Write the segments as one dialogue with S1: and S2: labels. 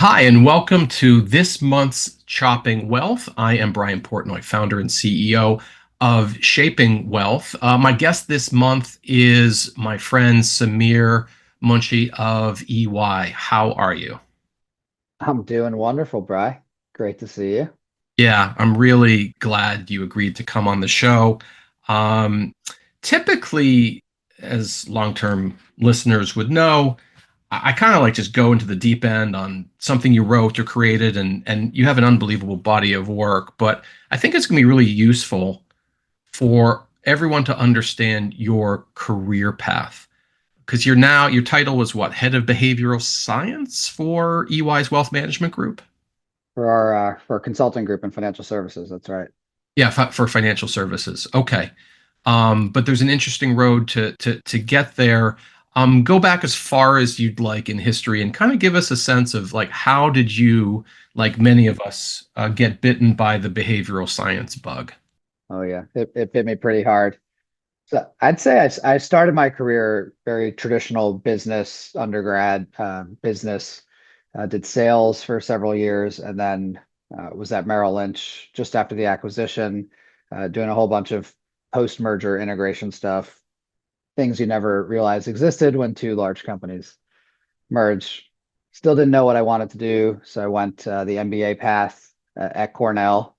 S1: Hi, and welcome to this month's Chopping Wealth. I am Brian Portnoy, founder and CEO of Shaping Wealth. My guest this month is my friend Sameer Munshi of EY. How are you?
S2: I'm doing wonderful, Bry. Great to see you.
S1: Yeah, I'm really glad you agreed to come on the show. Um, Typically, as long-term listeners would know, I kind of like just go into the deep end on something you wrote or created, and you have an unbelievable body of work. But I think it's going to be really useful for everyone to understand your career path because your title was what? Head of Behavioral Science for EY's Wealth Management Group?
S2: For our consulting group in financial services. That's right.
S1: Yeah, for financial services. Okay. But there's an interesting road to get there. Go back as far as you'd like in history and kind of give us a sense of like how did you, like many of us, get bitten by the behavioral science bug?
S2: Oh yeah, it bit me pretty hard. So I'd say I started my career very traditional business undergrad, business. Did sales for several years, and then was at Merrill Lynch just after the acquisition, doing a whole bunch of post-merger integration stuff, things you never realized existed when two large companies merge. Still didn't know what I wanted to do, so I went the MBA path at Cornell.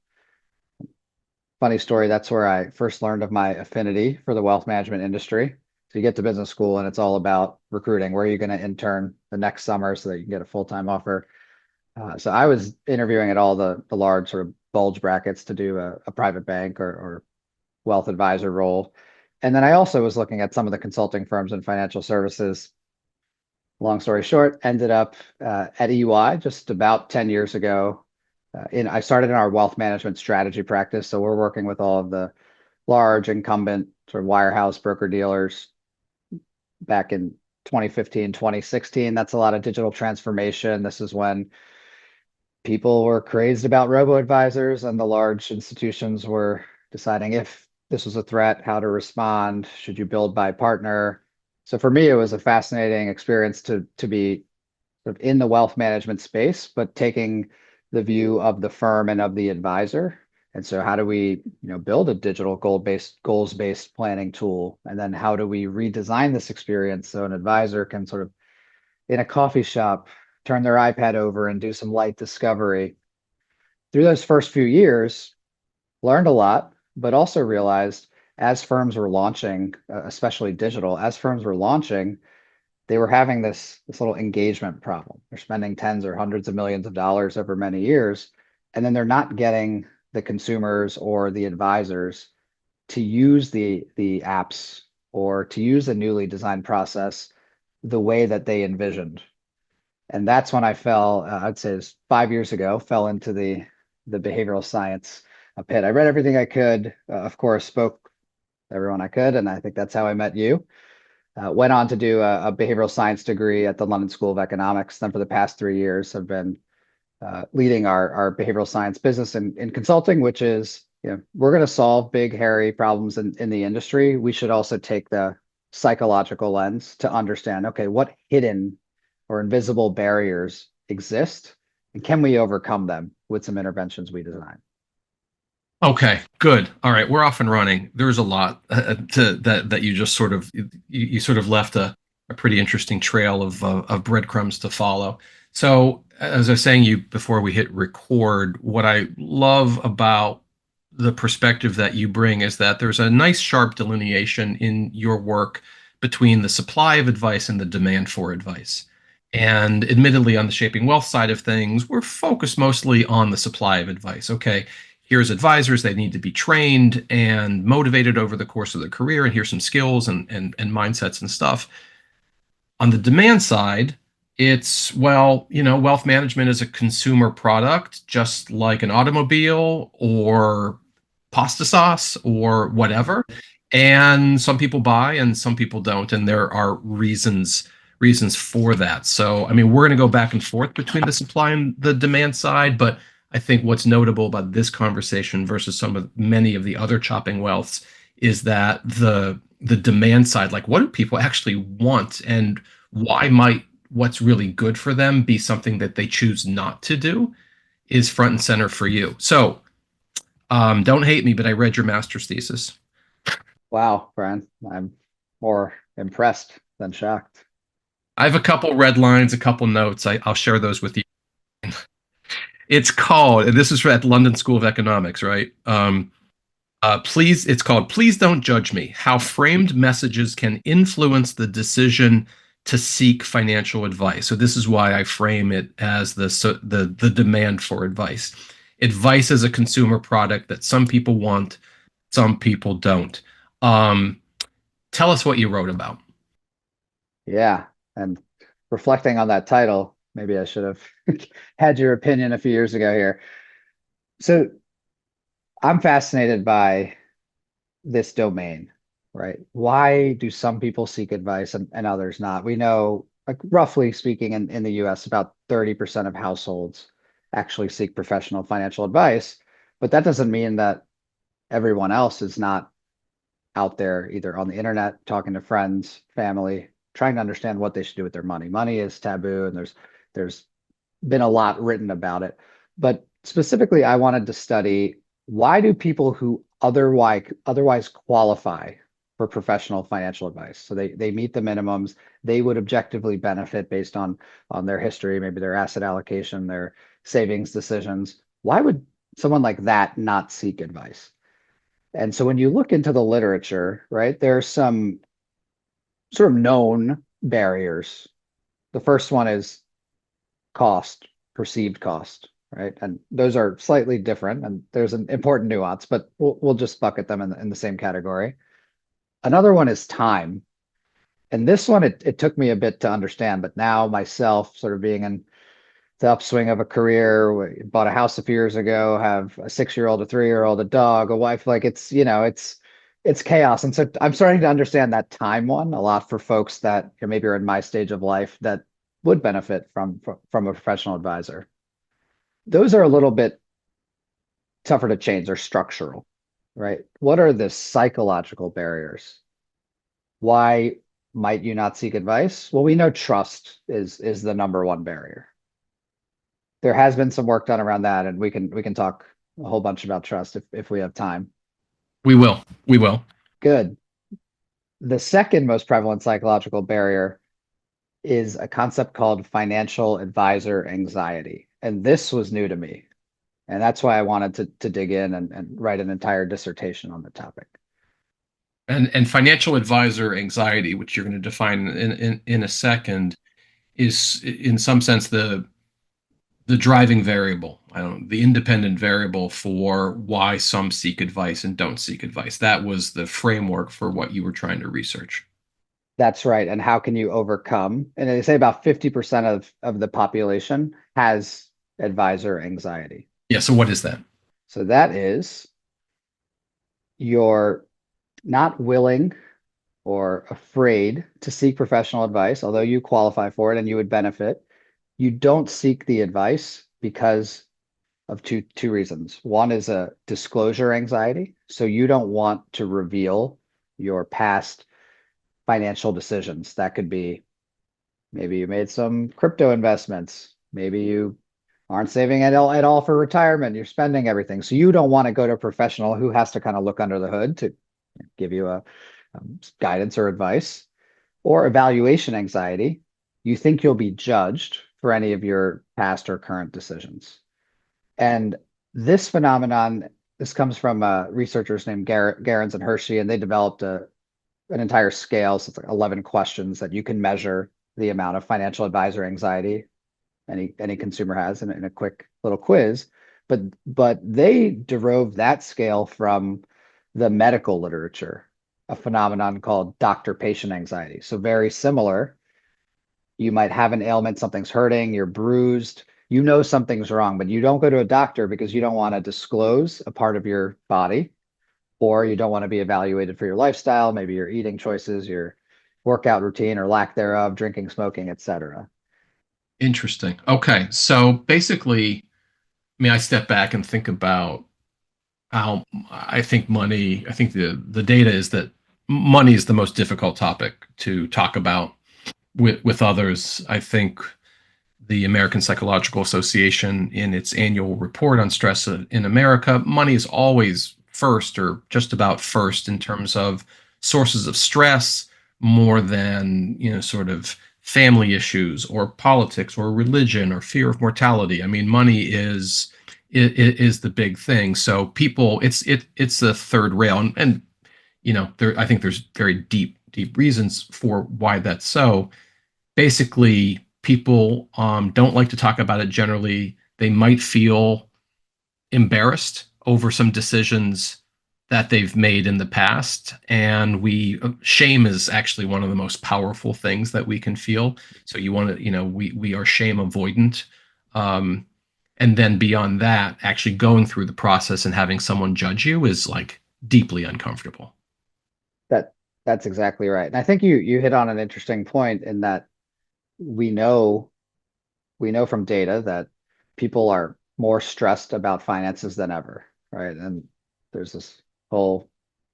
S2: Funny story, that's where I first learned of my affinity for the wealth management industry. So you get to business school and it's all about recruiting. Where are you going to intern the next summer so that you can get a full-time offer? So I was interviewing at all the large sort of bulge brackets to do a private bank or wealth advisor role. And then I also was looking at some of the consulting firms in financial services. Long story short, ended up at EY just about 10 years ago. I started in our wealth management strategy practice. So we're working with all of the large incumbent sort of wirehouse broker dealers back in 2015, 2016. That's a lot of digital transformation. This is when people were crazed about robo-advisors and the large institutions were deciding if this was a threat, how to respond, should you build by partner. So for me, it was a fascinating experience to be sort of in the wealth management space, but taking the view of the firm and of the advisor. And so how do we, build a digital goals-based planning tool? And then how do we redesign this experience so an advisor can sort of in a coffee shop turn their iPad over and do some light discovery? Through those first few years, learned a lot, but also realized as firms were launching, especially digital, as firms were launching, they were having this little engagement problem. They're spending tens or hundreds of millions of dollars over many years, and then they're not getting the consumers or the advisors to use the apps or to use the newly designed process the way that they envisioned. And that's when I fell, I'd say it was 5 years ago, fell into the behavioral science pit. I read everything I could, of course, spoke to everyone I could, and I think that's how I met you. Went on to do a behavioral science degree at the London School of Economics. Then for the past 3 years, have been leading our behavioral science business in consulting, which is, we're going to solve big, hairy problems in the industry. We should also take the psychological lens to understand, okay, what hidden or invisible barriers exist, and can we overcome them with some interventions we design?
S1: Okay, good. All right, we're off and running. There's a lot to that you just sort of you sort of left a pretty interesting trail of breadcrumbs to follow. So, as I was saying you before we hit record, what I love about the perspective that you bring is that there's a nice sharp delineation in your work between the supply of advice and the demand for advice. And admittedly, on the shaping wealth side of things, we're focused mostly on the supply of advice. Okay, here's advisors, they need to be trained and motivated over the course of their career, and here's some skills and mindsets and stuff. On the demand side, it's, well, wealth management is a consumer product, just like an automobile or pasta sauce or whatever. And some people buy and some people don't, and there are reasons for that. So, I mean, we're going to go back and forth between the supply and the demand side, but I think what's notable about this conversation versus many of the other chopping wealths is that the demand side, like what do people actually want, and what's really good for them be something that they choose not to do is front and center for you. So don't hate me, but I read your master's thesis.
S2: Wow, Brian, I'm more impressed than shocked.
S1: I have a couple red lines, a couple notes. I'll share those with you. It's called, and this is at London School of Economics, right? It's called Please Don't Judge Me: How Framed Messages Can Influence the Decision to Seek Financial Advice. So this is why I frame it as the demand for advice. Advice is a consumer product that some people want, some people don't. Um, Tell us what you wrote about.
S2: Yeah, and reflecting on that title, maybe I should have had your opinion a few years ago here. So I'm fascinated by this domain, right? Why do some people seek advice and others not? We know, like roughly speaking, in the US, about 30% of households actually seek professional financial advice, but that doesn't mean that everyone else is not out there either on the internet, talking to friends, family, trying to understand what they should do with their money. Money is taboo, and there's been a lot written about it. But specifically, I wanted to study why do people who otherwise qualify for professional financial advice? So they meet the minimums, they would objectively benefit based on their history, maybe their asset allocation, their savings decisions. Why would someone like that not seek advice? And so when you look into the literature, right, there are some sort of known barriers. The first one is cost, perceived cost, right? And those are slightly different, and there's an important nuance, but we'll just bucket them in the same category. Another one is time. And this one, it took me a bit to understand, but now myself, sort of being in the upswing of a career, bought a house a few years ago, have a 6 year old, a 3 year old, a dog, a wife, like it's chaos. And so I'm starting to understand that time one a lot for folks that maybe are in my stage of life that would benefit from a professional advisor. Those are a little bit tougher to change. They're structural, right? What are the psychological barriers? Why might you not seek advice? Well, we know trust is the number one barrier. There has been some work done around that, and we can talk a whole bunch about trust if we have time.
S1: We will. We will.
S2: Good. The second most prevalent psychological barrier is a concept called financial advisor anxiety. And this was new to me. And that's why I wanted to dig in and write an entire dissertation on the topic.
S1: And financial advisor anxiety, which you're going to define in a second, is in some sense the driving variable. I don't know, the independent variable for why some seek advice and don't seek advice. That was the framework for what you were trying to research.
S2: That's right. And how can you overcome? And they say about 50% of the population has advisor anxiety.
S1: Yeah. So what is that?
S2: So that is you're not willing or afraid to seek professional advice, although you qualify for it and you would benefit. You don't seek the advice because of two reasons. One is a disclosure anxiety. So you don't want to reveal your past financial decisions. That could be maybe you made some crypto investments. Maybe you aren't saving at all for retirement. You're spending everything. So you don't want to go to a professional who has to kind of look under the hood to give you a guidance or advice. Or evaluation anxiety. You think you'll be judged for any of your past or current decisions. And this phenomenon, this comes from researchers named Garens and Hershey, and they developed an entire scale. So it's like 11 questions that you can measure the amount of financial advisor anxiety any consumer has in a quick little quiz. But they drove that scale from the medical literature, a phenomenon called doctor-patient anxiety. So very similar. You might have an ailment, something's hurting, you're bruised, you know something's wrong, but you don't go to a doctor because you don't want to disclose a part of your body, or you don't want to be evaluated for your lifestyle, maybe your eating choices, your workout routine or lack thereof, drinking, smoking, etc.
S1: Interesting. Okay. So basically, I mean, I step back and think about how I think money, I think the data is that money is the most difficult topic to talk about with others. I think the American Psychological Association, in its annual report on stress in America, money is always first or just about first in terms of sources of stress, more than, sort of family issues or politics or religion or fear of mortality. I mean, money is the big thing. So people, it's the third rail, and I think there's very deep reasons for why that's so. Basically, people don't like to talk about it generally. They might feel embarrassed over some decisions that they've made in the past. And shame is actually one of the most powerful things that we can feel. So you want to, we are shame avoidant. Um, and then beyond that, actually going through the process and having someone judge you is like deeply uncomfortable.
S2: That that's exactly right. And I think you hit on an interesting point in that we know we know from data that people are more stressed about finances than ever, right? And there's this whole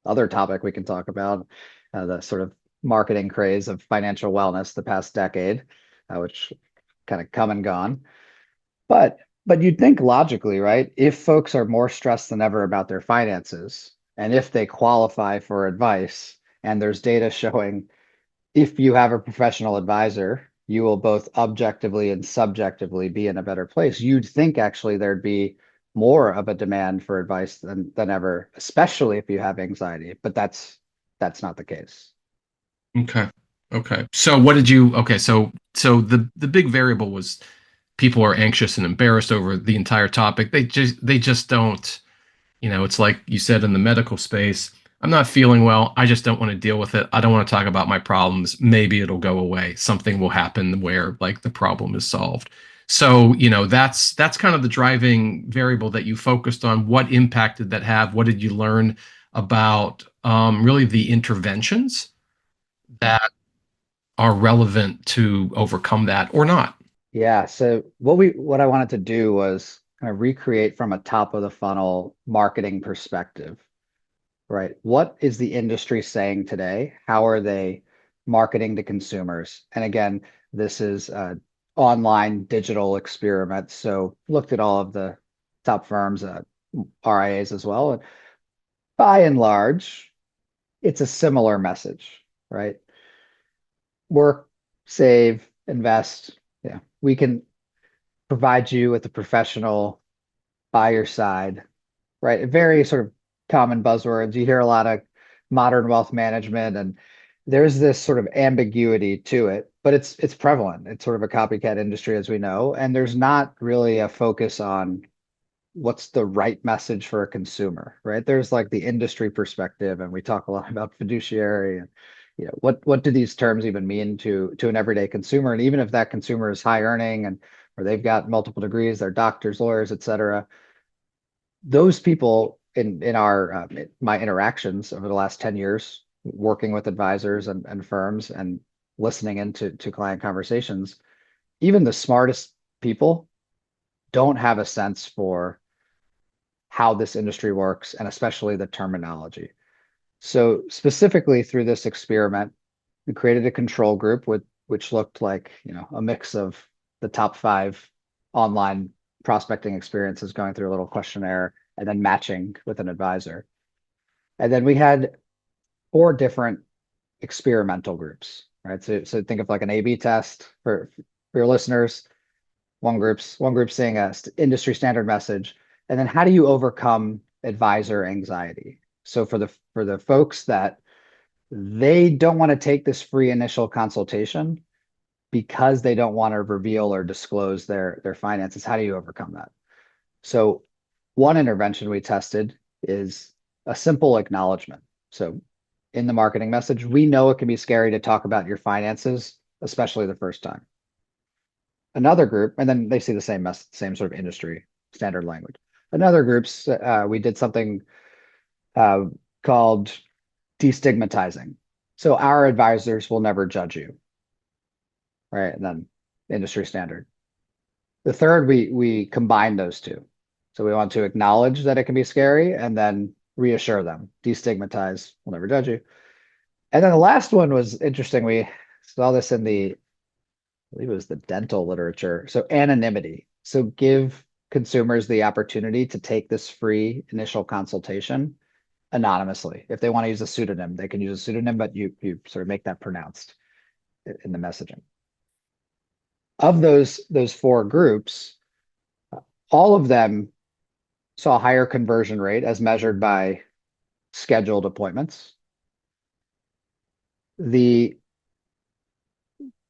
S2: other topic we can talk about, the sort of marketing craze of financial wellness the past decade, which kind of come and gone. But you'd think logically, right? If folks are more stressed than ever about their finances, and if they qualify for advice, and there's data showing if you have a professional advisor, you will both objectively and subjectively be in a better place. You'd think actually there'd be more of a demand for advice than ever, especially if you have anxiety, but that's not the case.
S1: Okay. Okay. So what did you, okay, so the big variable was people are anxious and embarrassed over the entire topic. They just don't, it's like you said in the medical space, I'm not feeling well. I just don't want to deal with it. I don't want to talk about my problems. Maybe it'll go away. Something will happen where like the problem is solved. So, that's kind of the driving variable that you focused on. What impact did that have? What did you learn about really the interventions that are relevant to overcome that or not?
S2: Yeah, so what I wanted to do was kind of recreate from a top of the funnel marketing perspective, right? What is the industry saying today? How are they marketing to consumers? And again, this is online digital experiment. So looked at all of the top firms, RIAs as well. And by and large, it's a similar message, right? Work, save, invest. Yeah, we can provide you with a professional by your side, right? Very sort of common buzzwords. You hear a lot of modern wealth management, and there's this sort of ambiguity to it, but it's prevalent. It's sort of a copycat industry, as we know, and there's not really a focus on what's the right message for a consumer, right? There's like the industry perspective, and we talk a lot about fiduciary and what do these terms even mean to an everyday consumer? And even if that consumer is high earning and or they've got multiple degrees, they're doctors, lawyers, et cetera, those people in our my interactions over the last 10 years working with advisors and firms and listening into to client conversations, even the smartest people don't have a sense for how this industry works and especially the terminology. So specifically through this experiment, we created a control group with which looked like, a mix of the top five online prospecting experiences, going through a little questionnaire and then matching with an advisor. And then we had four different experimental groups, right? So think of like an A/B test for your listeners. One group saying a industry standard message, and then how do you overcome advisor anxiety? So for the folks that they don't want to take this free initial consultation because they don't want to reveal or disclose their finances, how do you overcome that? So one intervention we tested is a simple acknowledgement. So in the marketing message, we know it can be scary to talk about your finances, especially the first time. Another group, and then they see the same sort of industry standard language. Another groups, we did something uh, called destigmatizing. So our advisors will never judge you, right? And then industry standard. The third, we combine those two. So we want to acknowledge that it can be scary and then reassure them, destigmatize, we'll never judge you. And then the last one was interesting. We saw this in the believe it was the dental literature. So anonymity. So give consumers the opportunity to take this free initial consultation anonymously. If they want to use a pseudonym, they can use a pseudonym, but you sort of make that pronounced in the messaging. Of those four groups, all of them saw a higher conversion rate as measured by scheduled appointments. The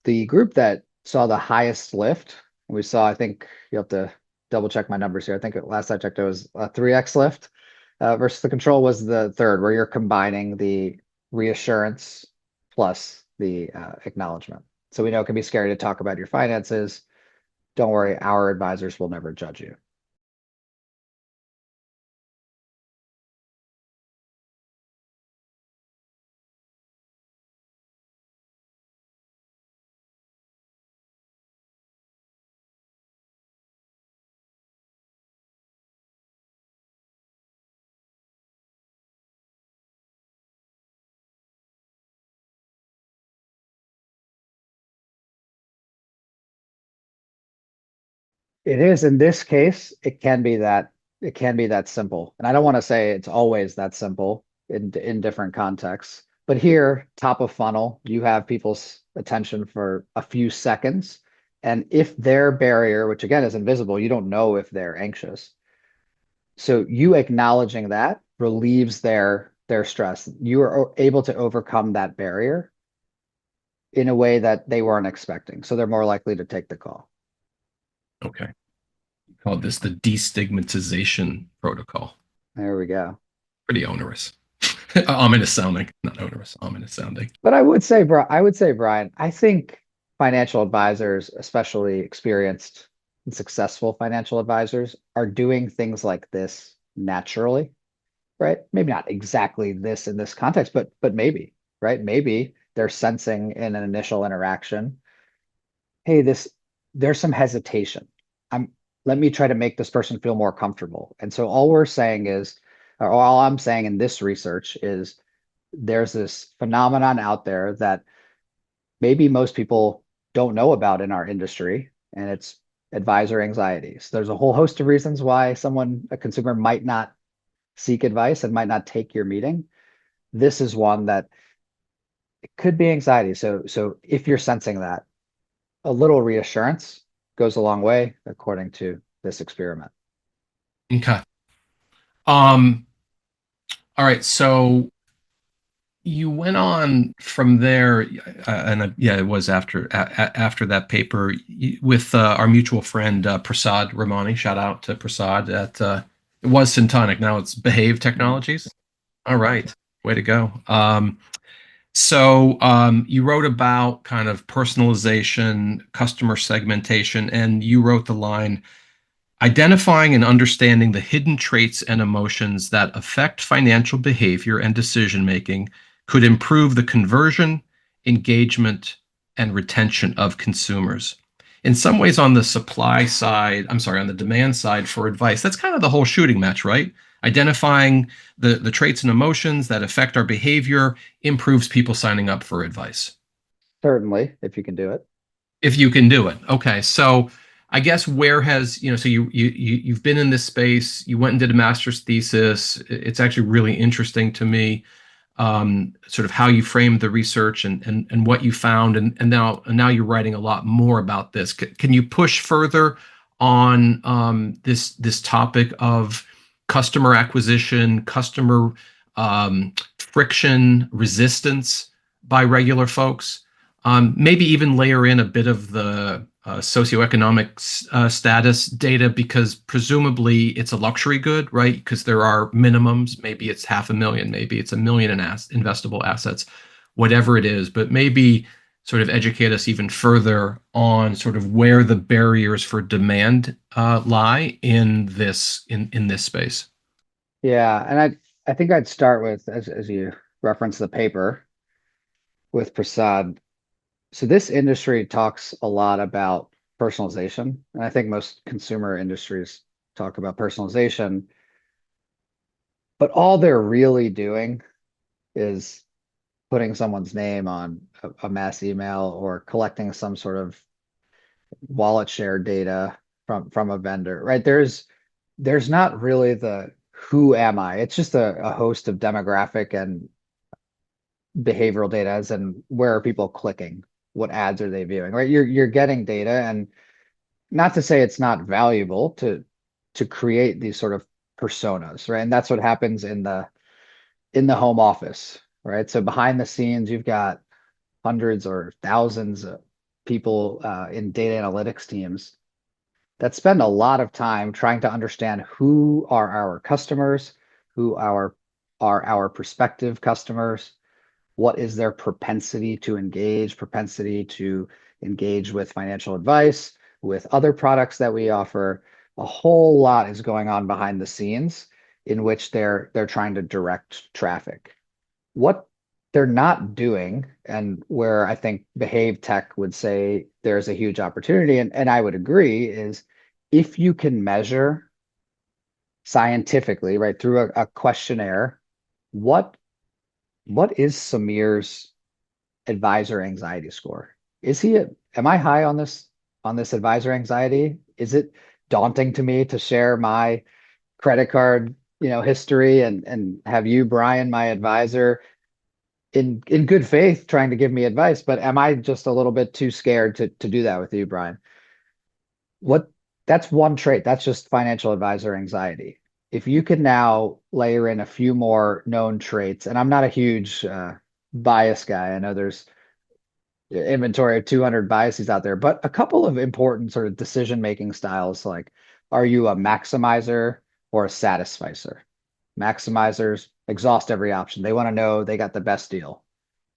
S2: the group that saw the highest lift, we saw, I think you have to double check my numbers here. I think last I checked, it was a 3x lift versus the control was the third, where you're combining the reassurance plus the acknowledgement. So we know it can be scary to talk about your finances. Don't worry, our advisors will never judge you. It is in this case, it can be that simple. And I don't want to say it's always that simple in different contexts. But here, top of funnel, you have people's attention for a few seconds. And if their barrier, which again is invisible, you don't know if they're anxious. So you acknowledging that relieves their stress. You are able to overcome that barrier in a way that they weren't expecting. So they're more likely to take the call.
S1: Okay. Call this the destigmatization protocol.
S2: There we go.
S1: Pretty onerous. Ominous sounding, not onerous, ominous sounding.
S2: But I would say, Brian, I think financial advisors, especially experienced and successful financial advisors, are doing things like this naturally, right? Maybe not exactly this in this context, but maybe, right? Maybe they're sensing in an initial interaction, hey, this there's some hesitation. I'm Let me try to make this person feel more comfortable. And so all we're saying is, or all I'm saying in this research is there's this phenomenon out there that maybe most people don't know about in our industry, and it's advisor anxieties. There's a whole host of reasons why a consumer might not seek advice and might not take your meeting. This is one that it could be anxiety. So if you're sensing that, a little reassurance goes a long way, according to this experiment.
S1: Okay. Um, all right. So you went on from there, yeah, it was after that paper with our mutual friend Prasad Ramani. Shout out to Prasad at it was Syntonic, now it's Behave
S2: Mhm.
S1: Technologies. All right, way to go. So you wrote about kind of personalization, customer segmentation, and you wrote the line, identifying and understanding the hidden traits and emotions that affect financial behavior and decision making could improve the conversion, engagement, and retention of consumers. In some ways, on the supply side, I'm sorry, on the demand side for advice, that's kind of the whole shooting match, right? Identifying the traits and emotions that affect our behavior improves people signing up for advice.
S2: Certainly, if you can do it.
S1: If you can do it. Okay. So I guess where has, so you've been in this space, you went and did a master's thesis. It's actually really interesting to me, sort of how you framed the research and what you found. And now you're writing a lot more about this. Can you push further on this topic of customer acquisition, customer friction, resistance by regular folks? Maybe even layer in a bit of the socioeconomic status data because presumably it's a luxury good, right? Because there are minimums. Maybe it's 500,000, maybe it's 1 million in investable assets, whatever it is. But maybe sort of educate us even further on sort of where the barriers for demand lie in this space.
S2: Yeah, and I think I'd start with as you reference the paper with Prasad. So this industry talks a lot about personalization, and I think most consumer industries talk about personalization, but all they're really doing is putting someone's name on a mass email or collecting some sort of wallet share data from a vendor, right? There's not really the who am I? It's just a host of demographic and behavioral data, as in where are people clicking? What ads are they viewing, right? You're getting data, and not to say it's not valuable to create these sort of personas, right? And that's what happens in the home office, right? So behind the scenes, you've got hundreds or thousands of people in data analytics teams that spend a lot of time trying to understand who are our customers, who are our prospective customers, what is their propensity to engage with financial advice, with other products that we offer. A whole lot is going on behind the scenes in which they're trying to direct traffic. What they're not doing, and where I think Behave Tech would say there's a huge opportunity, and I would agree, is if you can measure scientifically, right, through a questionnaire, what what is Sameer's advisor anxiety score? Am I high on this advisor anxiety? Is it daunting to me to share my credit card, history and have you, Brian, my advisor, in good faith trying to give me advice, but am I just a little bit too scared to do that with you, Brian? What That's one trait. That's just financial advisor anxiety. If you can now layer in a few more known traits, and I'm not a huge bias guy. I know there's inventory of 200 biases out there, but a couple of important sort of decision-making styles, like are you a maximizer or a satisficer? Maximizers exhaust every option. They want to know they got the best deal.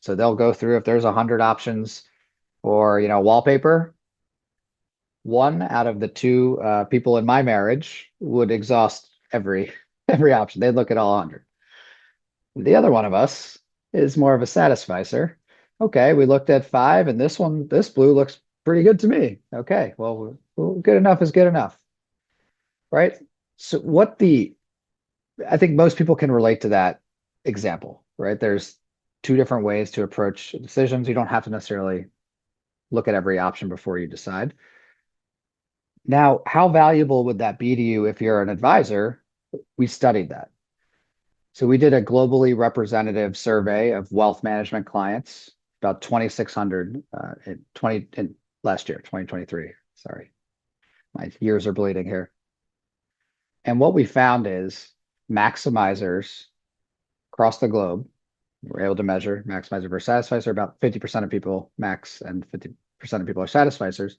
S2: So they'll go through if there's 100 options or, wallpaper, one out of the two people in my marriage would exhaust every every option. They'd look at all 100. The other one of us is more of a satisficer. Okay, we looked at five, and this blue looks pretty good to me. Okay, well, good enough is good enough, right? So I think most people can relate to that example, right? There's two different ways to approach decisions. You don't have to necessarily look at every option before you decide. Now, how valuable would that be to you if you're an advisor? We studied that. So we did a globally representative survey of wealth management clients, about 2,600 in last year, 2023. Sorry, my years are bleeding here. And what we found is maximizers across the globe, we're able to measure maximizer versus satisficer. About 50% of people max and 50% of people are satisficers.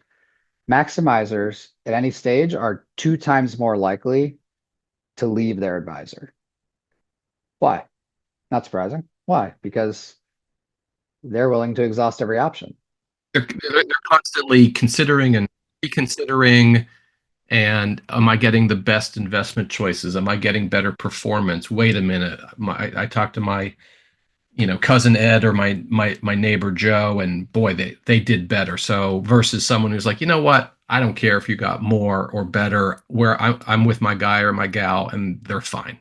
S2: Maximizers at any stage are 2 times more likely to leave their advisor. Why? Not surprising. Why? Because they're willing to exhaust every option.
S1: They're constantly considering and reconsidering. And am I getting the best investment choices? Am I getting better performance? Wait a minute. I talked to my, cousin Ed or my neighbor Joe, and boy, they did better. So versus someone who's like, you know what? I don't care if you got more or better. Where I'm with my guy or my gal, and they're fine.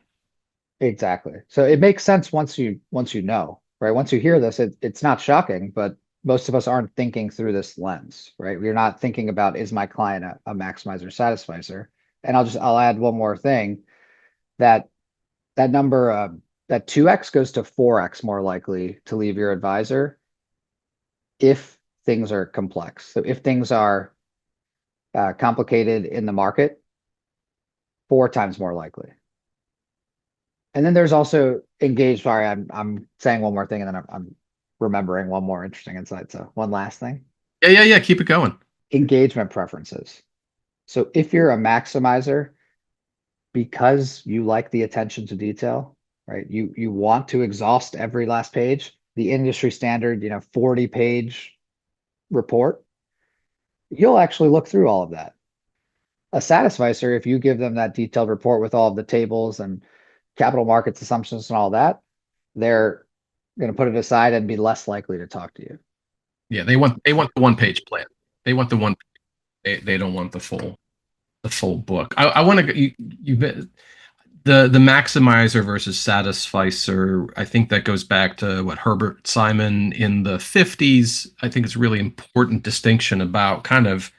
S2: Exactly. So it makes sense once you know, right? Once you hear this, it's not shocking, but most of us aren't thinking through this lens, right? We're not thinking about, is my client a maximizer satisficer? And I'll add one more thing, that that number that 2x goes to 4x more likely to leave your advisor if things are complex. So if things are complicated in the market, 4 times more likely. And then there's also engaged. Sorry, I'm saying one more thing, and then I'm remembering one more interesting insight. So one last thing:
S1: Yeah. Keep it going.
S2: engagement preferences. So if you're a maximizer, because you like the attention to detail, right? You want to exhaust every last page, the industry standard, 40-page report. You'll actually look through all of that. A satisficer, if you give them that detailed report with all of the tables and capital markets assumptions and all that, they're going to put it aside and be less likely to talk to you.
S1: Yeah, they want the one page plan. They want the one. They don't want the full book. I want to you the maximizer versus satisficer. I think that goes back to what Herbert Simon in the 50s. I think it's a really important distinction about kind of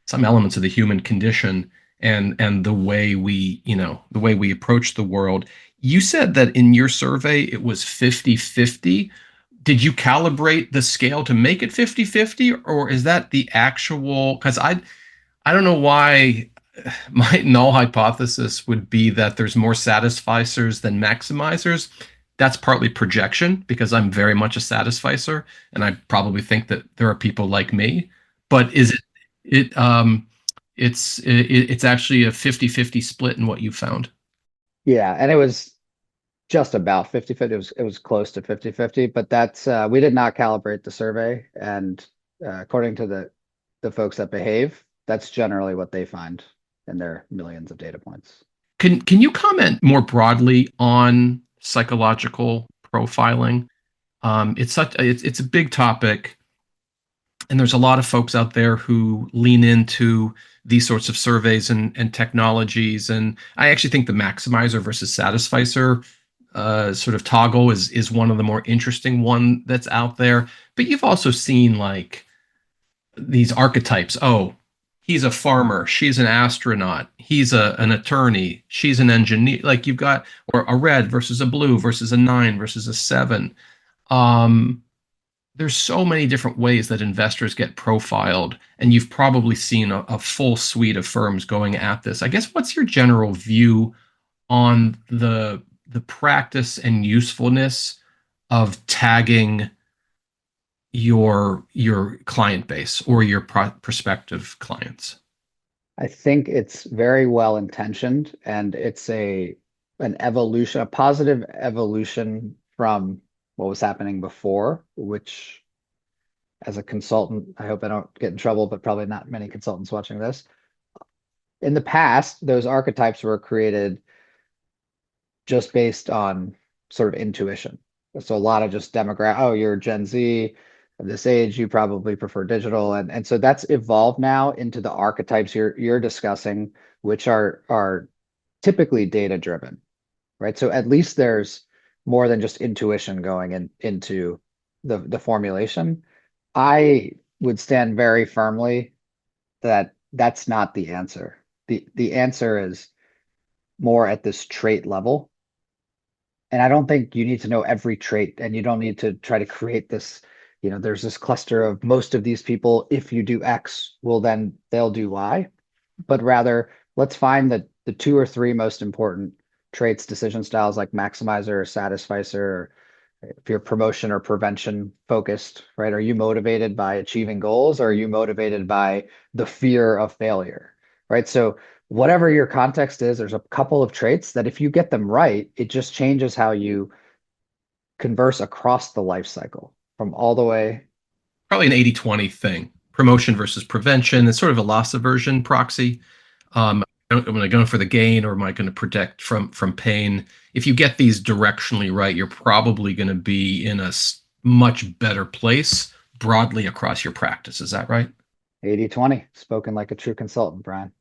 S1: some elements of the human condition and the way we, the way we approach the world. You said that in your survey it was 50-50. Did you calibrate the scale to make it 50-50, or is that the actual? Because I don't know why my null hypothesis would be that there's more satisficers than maximizers. That's partly projection because I'm very much a satisficer, and I probably think that there are people like me. But is it's actually a 50-50 split in what you found.
S2: Yeah, and it was just about 50-50. It was close to 50-50, but that's we did not calibrate the survey, and according to the folks that behave, that's generally what they find in their millions of data points.
S1: Can you comment more broadly on psychological profiling? It's a big topic, and there's a lot of folks out there who lean into these sorts of surveys and technologies. And I actually think the maximizer versus satisficer sort of toggle is one of the more interesting one that's out there. But you've also seen like these archetypes. Oh, he's a farmer, she's an astronaut, he's an attorney, she's an engineer. Like you've got or a red versus a blue versus a 9 versus a 7. Um, there's so many different ways that investors get profiled, and you've probably seen a full suite of firms going at this. I guess what's your general view on the practice and usefulness of tagging your client base or your prospective clients?
S2: I think it's very well intentioned, and it's an evolution, a positive evolution from what was happening before, which as a consultant, I hope I don't get in trouble, but probably not many consultants watching this. In the past, those archetypes were created just based on sort of intuition. So a lot of just demographic, oh, you're Gen Z of this age, you probably prefer digital. And so that's evolved now into the archetypes you're discussing, which are typically data driven, right? So at least there's more than just intuition going into the formulation. I would stand very firmly that that's not the answer. The answer is more at this trait level. And I don't think you need to know every trait, and you don't need to try to create this, there's this cluster of most of these people, if you do X, well, then they'll do Y. But rather, let's find the two or three most important traits, decision styles like maximizer or satisficer, or if you're promotion or prevention focused, right? Are you motivated by achieving goals, or are you motivated by the fear of failure, right? So whatever your context is, there's a couple of traits that if you get them right, it just changes how you converse across the life cycle from all the way.
S1: Probably an 80-20 thing. Promotion versus prevention. It's sort of a loss aversion proxy. Am I going for the gain, or am I going to protect from pain? If you get these directionally right, you're probably going to be in a much better place broadly across your practice. Is that right?
S2: 80-20, spoken like a true consultant, Brian.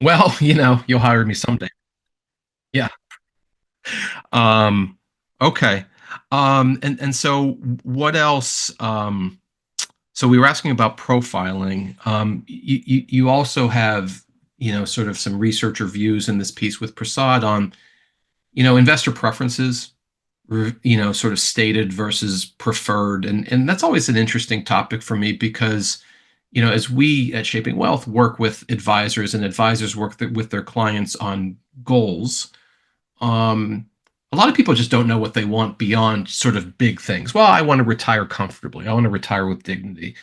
S1: Well, you'll hire me someday. Yeah. Um, okay. And so what else? So we were asking about profiling. You also have, sort of some researcher views in this piece with Prasad on, investor preferences, sort of stated versus preferred. And that's always an interesting topic for me because, as we at Shaping Wealth work with advisors and advisors work with their clients on goals, um, a lot of people just don't know what they want beyond sort of big things. Well, I want to retire comfortably. I want to retire with dignity.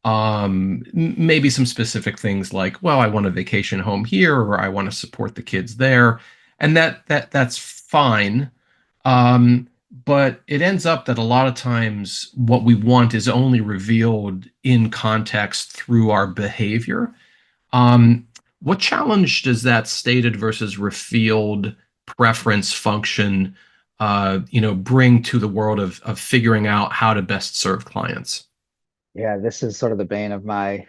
S1: Maybe some specific things like, well, I want a vacation home here, or I want to support the kids there, and that's fine. But it ends up that a lot of times what we want is only revealed in context through our behavior. What challenge does that stated versus revealed preference function, bring to the world of figuring out how to best serve clients?
S2: Yeah, this is sort of the bane of my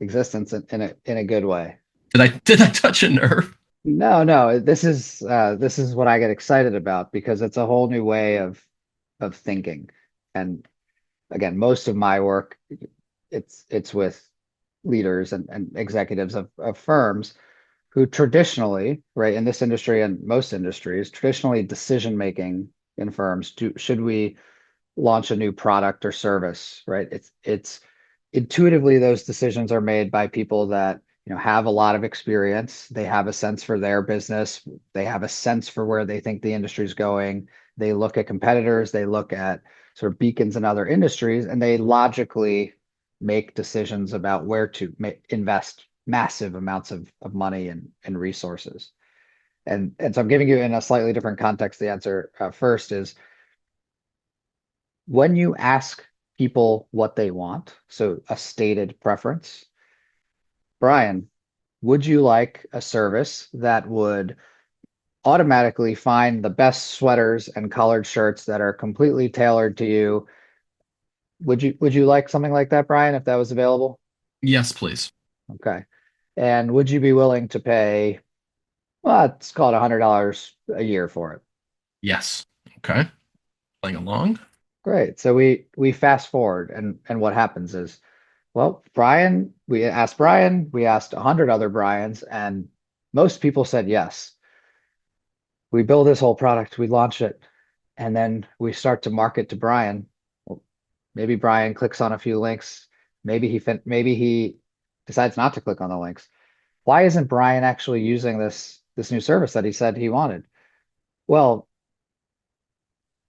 S2: existence in a good way.
S1: Did I touch a nerve?
S2: No, no, this is what I get excited about because it's a whole new way of thinking. And again, most of my work, it's with leaders and executives of firms who traditionally, right, in this industry and most industries, traditionally decision making in firms, should we launch a new product or service, right? It's intuitively those decisions are made by people that have a lot of experience. They have a sense for their business. They have a sense for where they think the industry is going. They look at competitors. They look at sort of beacons in other industries, and they logically make decisions about where to invest massive amounts of money and resources. And so I'm giving you in a slightly different context. The answer first is when you ask people what they want, so a stated preference, Brian, would you like a service that would automatically find the best sweaters and colored shirts that are completely tailored to you? Would you like something like that, Brian, if that was available?
S1: Yes, please.
S2: Okay. And would you be willing to pay, well, let's call it $100 a year for it?
S1: Yes. Okay. Playing along.
S2: Great. So we fast forward and what happens is, well, Brian, we asked 100 other Brians, and most people said yes. We build this whole product, we launch it, and then we start to market to Brian. Well, maybe Brian clicks on a few links. Maybe he decides not to click on the links. Why isn't Brian actually using this new service that he said he wanted? Well,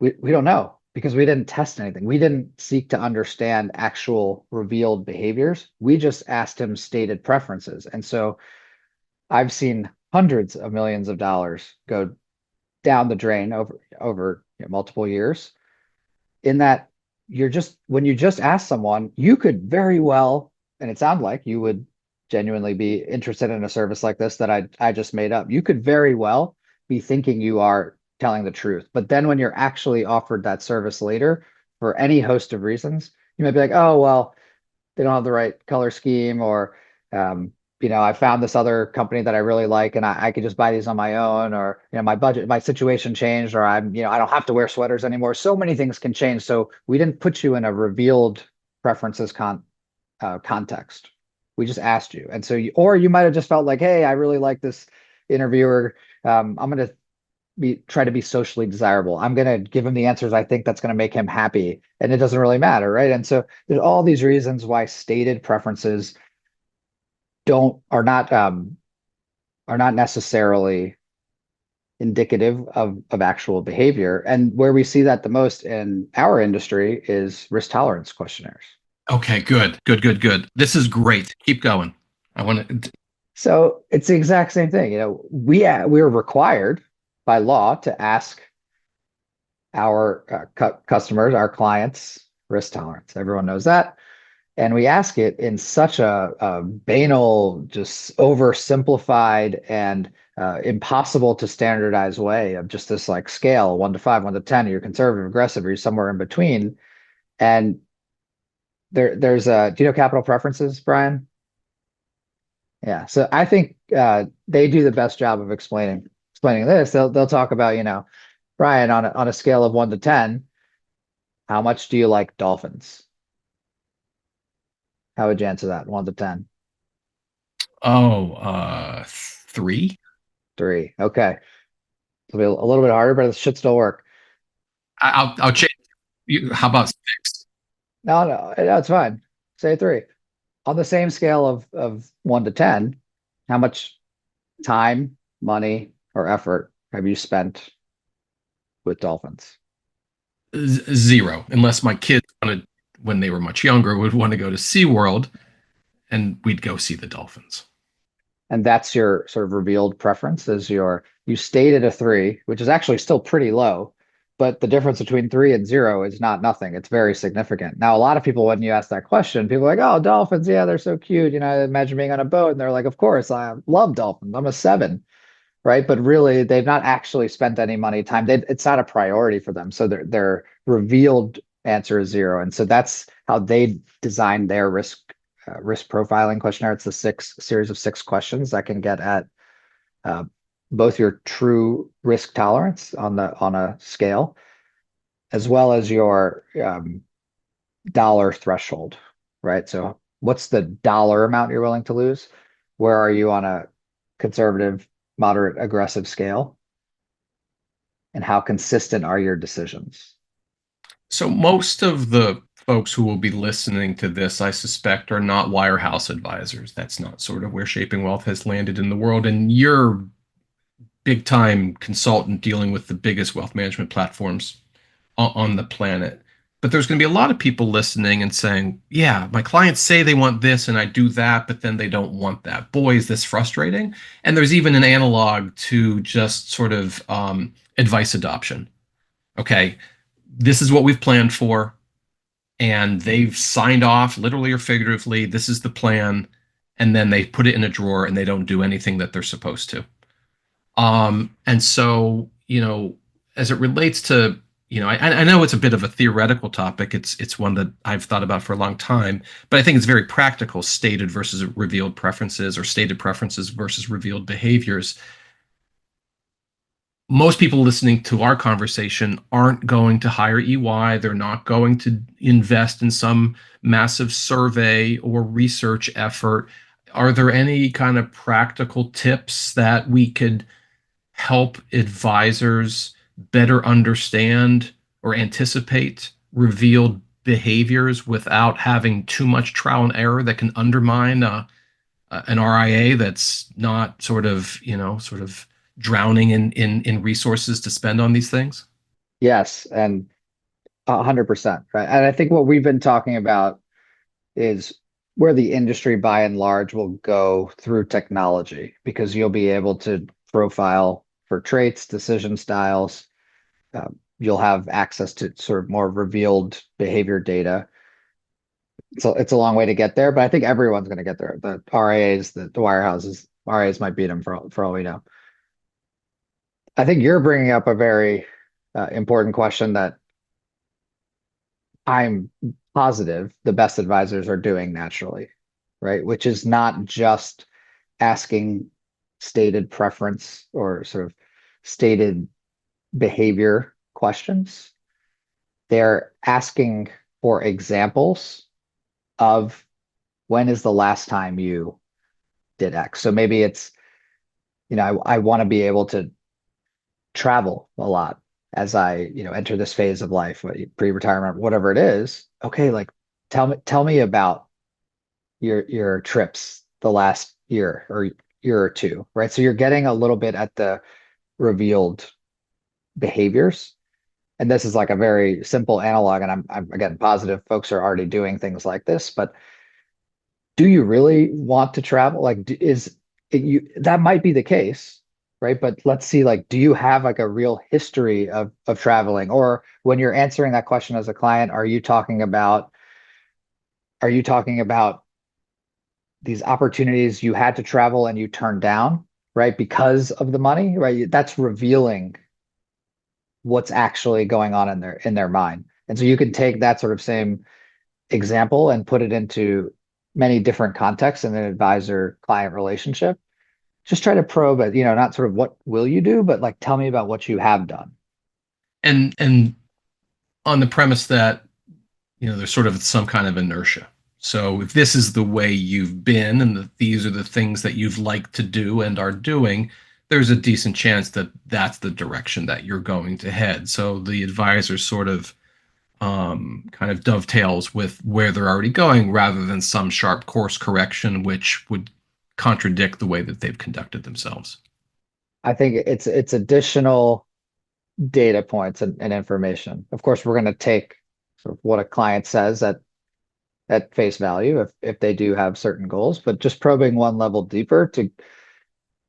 S2: we don't know because we didn't test anything. We didn't seek to understand actual revealed behaviors. We just asked him stated preferences. And so I've seen hundreds of millions of dollars go down the drain over multiple years in that when you just ask someone, you could very well, and it sounded like you would genuinely be interested in a service like this that I just made up. You could very well be thinking you are telling the truth. But then when you're actually offered that service later for any host of reasons, you might be like, oh, well, they don't have the right color scheme, or um, I found this other company that I really like, and I could just buy these on my own, or my budget, my situation changed, or I don't have to wear sweaters anymore. So many things can change. So we didn't put you in a revealed preferences context. We just asked you, and so or you might have just felt like, hey, I really like this interviewer. I'm gonna try to be socially desirable. I'm going to give him the answers I think that's going to make him happy. And it doesn't really matter, right? And so there's all these reasons why stated preferences don't are not necessarily indicative of actual behavior. And where we see that the most in our industry is risk tolerance questionnaires.
S1: Okay, good. Good, good, good. This is great. Keep going. I want to.
S2: So it's the exact same thing. We're required by law to ask our customers, our clients, risk tolerance. Everyone knows that. And we ask it in such a banal, just oversimplified and impossible to standardize way of just this like scale, 1 to 5, 1 to 10. You're conservative, aggressive, or you're somewhere in between. And do you know capital preferences, Brian? Yeah. So I think they do the best job of explaining this. They'll talk about, Brian, on a scale of 1 to 10, how much do you like dolphins? How would you answer that? 1 to 10.
S1: Oh, 3.
S2: 3. Okay. It'll be a little bit harder, but it should still work.
S1: I'll change. How about 6?
S2: No, it's fine. Say 3. On the same scale of 1 to 10, how much time, money, or effort have you spent with dolphins?
S1: 0, unless my kids wanted, when they were much younger, would want to go to SeaWorld and we'd go see the dolphins.
S2: And that's your sort of revealed preference is you stated a 3, which is actually still pretty low, but the difference between 3 and 0 is not nothing. It's very significant. Now, a lot of people, when you ask that question, people are like, oh, dolphins, yeah, they're so cute. Imagine being on a boat. And they're like, of course, I love dolphins. I'm a 7, right? But really, they've not actually spent any money, time. It's not a priority for them. So their revealed answer is 0. And so that's how they designed their risk profiling questionnaire. It's the series of 6 questions that can get at uh, both your true risk tolerance on a scale, as well as your dollar threshold, right? So what's the dollar amount you're willing to lose? Where are you on a conservative, moderate, aggressive scale? And how consistent are your decisions?
S1: So most of the folks who will be listening to this, I suspect, are not wirehouse advisors. That's not sort of where Shaping Wealth has landed in the world. And you're big time consultant dealing with the biggest wealth management platforms on the planet. But there's going to be a lot of people listening and saying, yeah, my clients say they want this and I do that, but then they don't want that. Boy, is this frustrating. And there's even an analog to just sort of advice adoption. Okay, this is what we've planned for, and they've signed off literally or figuratively. This is the plan. And then they put it in a drawer and they don't do anything that they're supposed to. And so, as it relates to, I know it's a bit of a theoretical topic. It's one that I've thought about for a long time, but I think it's very practical, stated versus revealed preferences or stated preferences versus revealed behaviors. Most people listening to our conversation aren't going to hire EY. They're not going to invest in some massive survey or research effort. Are there any kind of practical tips that we could help advisors better understand or anticipate revealed behaviors without having too much trial and error that can undermine an RIA that's not sort of drowning in resources to spend on these things?
S2: Yes, and 100%, right? And I think what we've been talking about is where the industry by and large will go through technology, because you'll be able to profile for traits, decision styles. You'll have access to sort of more revealed behavior data. So it's a long way to get there, but I think everyone's going to get there. The RIAs, the wirehouses, RIAs might beat them for all we know. I think you're bringing up a very important question that I'm positive the best advisors are doing naturally, right? Which is not just asking stated preference or sort of stated behavior questions. They're asking for examples of when is the last time you did X. So maybe it's, I want to be able to travel a lot as I, enter this phase of life, pre-retirement, whatever it is. Okay, like tell me about your trips the last year or year or two, right? So you're getting a little bit at the revealed behaviors. And this is like a very simple analog, and I'm again positive folks are already doing things like this, but do you really want to travel? Like, is it, you that might be the case, right? But let's see, like, do you have like a real history of traveling? Or when you're answering that question as a client, are you talking about these opportunities you had to travel and you turned down, right? Because of the money, right? That's revealing what's actually going on in their mind. And so you can take that sort of same example and put it into many different contexts in an advisor client relationship. Just try to probe it, not sort of what will you do, but like tell me about what you have done.
S1: And on the premise that there's sort of some kind of inertia. So if this is the way you've been and these are the things that you've liked to do and are doing, there's a decent chance that that's the direction that you're going to head. So the advisor sort of kind of dovetails with where they're already going rather than some sharp course correction, which would contradict the way that they've conducted themselves.
S2: I think it's additional data points and information. Of course, we're going to take sort of what a client says at face value if they do have certain goals, but just probing one level deeper to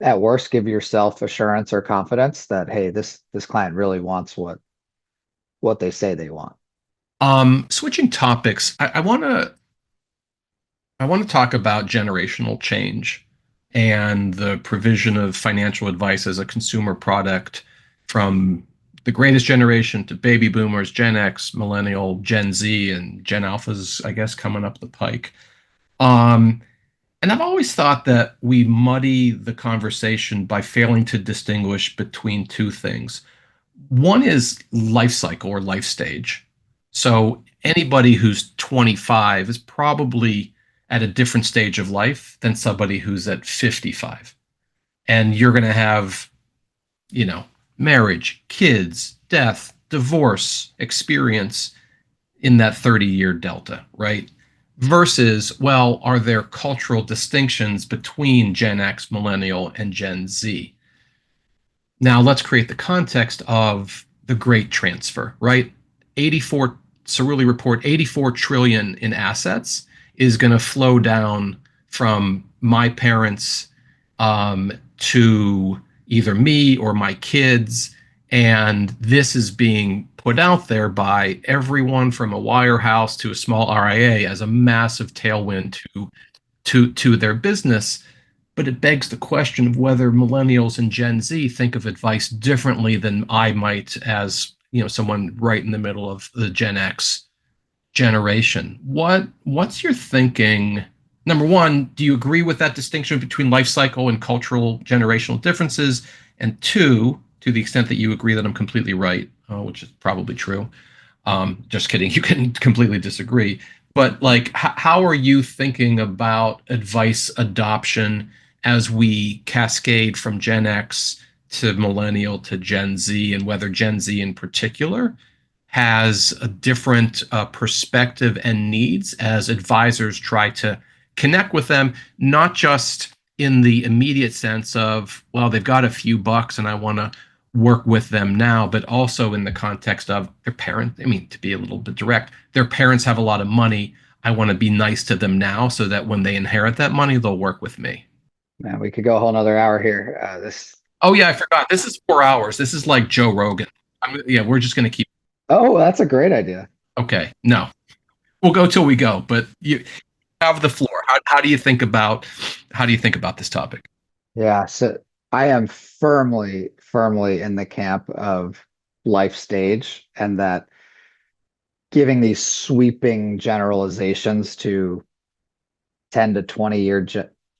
S2: at worst give yourself assurance or confidence that hey, this client really wants what they say they want.
S1: Switching topics, I want to talk about generational change and the provision of financial advice as a consumer product from the greatest generation to baby boomers, Gen X, millennial, Gen Z, and Gen Alphas, I guess, coming up the pike. Um, and I've always thought that we muddy the conversation by failing to distinguish between two things. One is life cycle or life stage. So anybody who's 25 is probably at a different stage of life than somebody who's at 55. And you're going to have, you know, marriage, kids, death, divorce, experience in that 30-year delta, right? Versus, well, are there cultural distinctions between Gen X, Millennial, and Gen Z? Now let's create the context of the great transfer, right? 84, Cerulli report, 84 trillion in assets is going to flow down from my parents to either me or my kids. And this is being put out there by everyone from a wirehouse to a small RIA as a massive tailwind to their business. But it begs the question of whether millennials and Gen Z think of advice differently than I might, as someone right in the middle of the Gen X generation. What's your thinking? Number one, do you agree with that distinction between life cycle and cultural generational differences? And two, to the extent that you agree that I'm completely right, which is probably true. Just kidding. You can completely disagree. But like, how are you thinking about advice adoption as we cascade from Gen X to millennial to Gen Z, and whether Gen Z in particular has a different perspective and needs as advisors try to connect with them, not just in the immediate sense of, well, they've got a few bucks and I want to work with them now, but also in the context of their parents. I mean, to be a little bit direct, their parents have a lot of money. I want to be nice to them now so that when they inherit that money, they'll work with me.
S2: Man, we could go a whole nother hour here. This.
S1: Oh, yeah, I forgot. This is 4 hours. This is like Joe Rogan. Yeah, we're just going to keep.
S2: Oh, that's a great idea.
S1: Okay. No, we'll go till we go, but you have the floor. How do you think about this topic?
S2: Yeah, so I am firmly in the camp of life stage, and that giving these sweeping generalizations to 10 to 20 year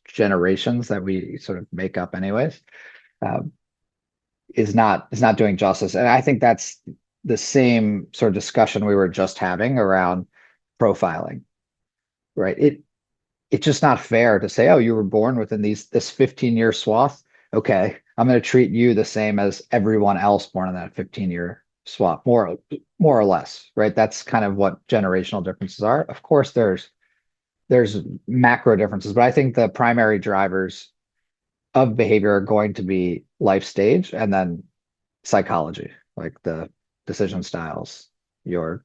S2: generations that we sort of make up anyways, uh, is not doing justice. And I think that's the same sort of discussion we were just having around profiling, right? It's just not fair to say, oh, you were born within this 15-year swath. Okay, I'm going to treat you the same as everyone else born in that 15-year swath, more or less, right? That's kind of what generational differences are. Of course, there's macro differences, but I think the primary drivers of behavior are going to be life stage and then psychology, like the decision styles, your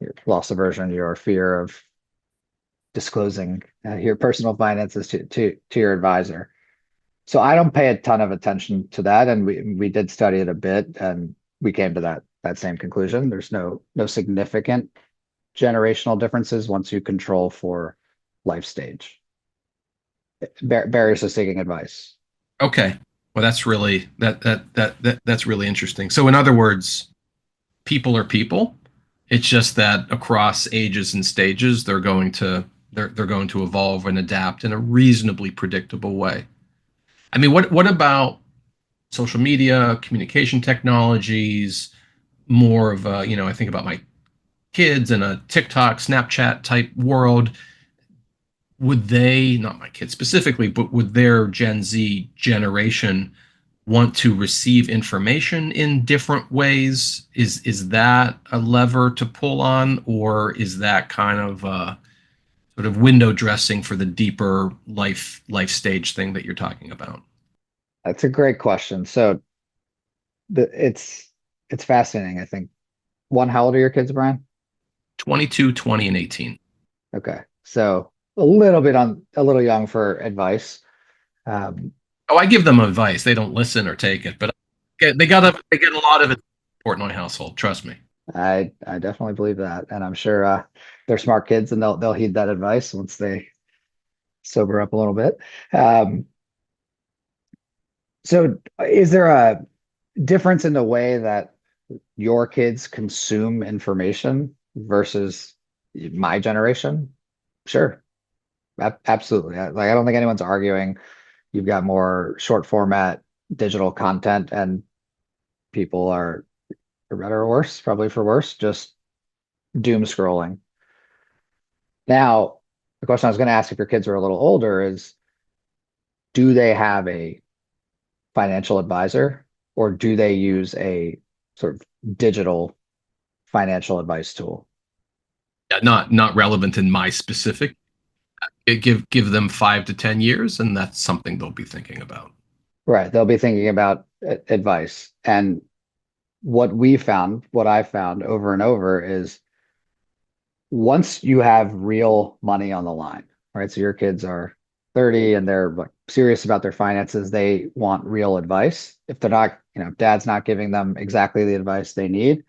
S2: your loss aversion, your fear of disclosing your personal finances to your advisor. So I don't pay a ton of attention to that, and we did study it a bit, and we came to that same conclusion. There's no significant generational differences once you control for life stage. Barriers to seeking advice.
S1: Okay. Well, that's really interesting. So in other words, people are people. It's just that across ages and stages, they're going to evolve and adapt in a reasonably predictable way. I mean, what about social media, communication technologies, more of a, I think about my kids in a TikTok, Snapchat type world. Would they, not my kids specifically, but would their Gen Z generation want to receive information in different ways? Is that a lever to pull on, or is that kind of sort of window dressing for the deeper life stage thing that you're talking about?
S2: That's a great question. So it's fascinating. I think one, how old are your kids, Brian?
S1: 22, 20, and 18.
S2: Okay, so a little young for advice. Um,
S1: Oh, I give them advice. They don't listen or take it, but they get a lot of it in the Portnoy household. Trust me.
S2: I definitely believe that, and I'm sure they're smart kids, and they'll heed that advice once they sober up a little bit. Um, so, is there a difference in the way that your kids consume information versus my generation? Sure, absolutely. Like, I don't think anyone's arguing. You've got more short format digital content, and people are, for better or worse, probably for worse, just doom scrolling. Now, the question I was going to ask if your kids are a little older is, do they have a financial advisor or do they use a sort of digital financial advice tool?
S1: Yeah, not relevant in my specific. Give them 5 to 10 years, and that's something they'll be thinking about.
S2: Right. They'll be thinking about advice. And what I found over and over is once you have real money on the line, right? So your kids are 30 and they're like serious about their finances, they want real advice. If they're not, dad's not giving them exactly the advice they need,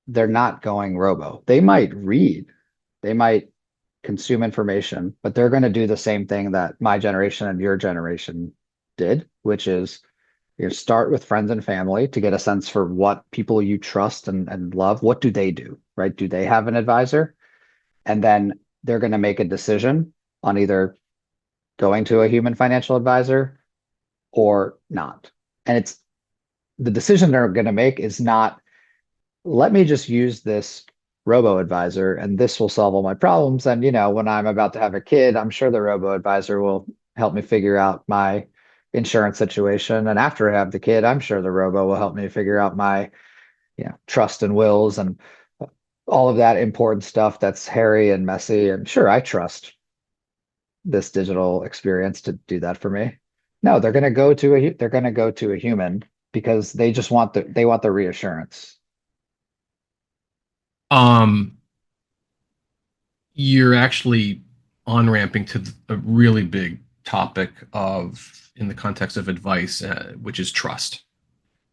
S2: they're not going robo. They might read, they might consume information, but they're going to do the same thing that my generation and your generation did, which is start with friends and family to get a sense for what people you trust and love, what do they do, right? Do they have an advisor? And then they're going to make a decision on either going to a human financial advisor or not. And it's the decision they're going to make is not, let me just use this robo advisor and this will solve all my problems. And, when I'm about to have a kid, I'm sure the robo advisor will help me figure out my insurance situation. And after I have the kid, I'm sure the robo will help me figure out my, trust and wills and all of that important stuff that's hairy and messy. And sure, I trust this digital experience to do that for me. No, they're going to go to a human because they want the reassurance.
S1: Um, you're actually on ramping to a really big topic of in the context of advice, which is trust.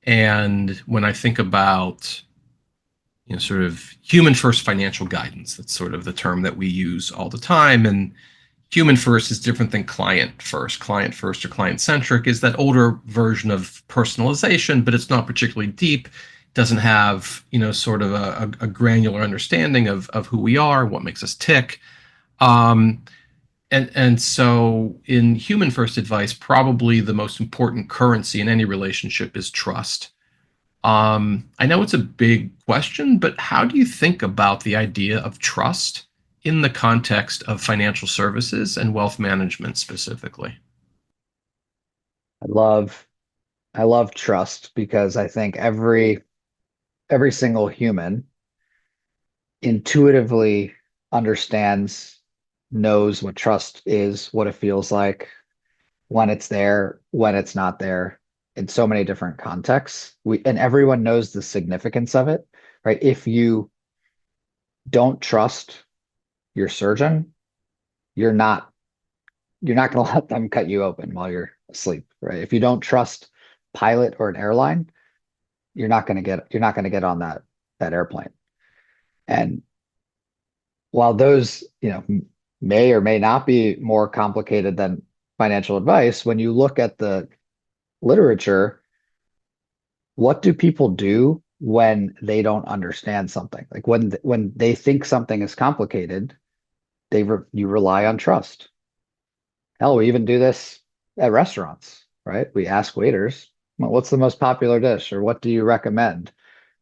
S1: And when I think about sort of human first financial guidance, that's sort of the term that we use all the time. And human first is different than client first. Client first or client centric is that older version of personalization, but it's not particularly deep. Doesn't have, sort of a granular understanding of who we are, what makes us tick. Um, and so in human first advice, probably the most important currency in any relationship is trust. I know it's a big question, but how do you think about the idea of trust in the context of financial services and wealth management specifically?
S2: I love I love trust because I think every single human intuitively understands, knows what trust is, what it feels like, when it's there, when it's not there, in so many different contexts. And everyone knows the significance of it, right? If you don't trust your surgeon, you're not you're not going to let them cut you open while you're asleep, right? If you don't trust pilot or an airline, you're not going to get on that airplane. And while those, may or may not be more complicated than financial advice, when you look at the literature, what do people do when they don't understand something? Like when they think something is complicated, you rely on trust. Hell, we even do this at restaurants, right? We ask waiters, "Well, what's the most popular dish, or what do you recommend?"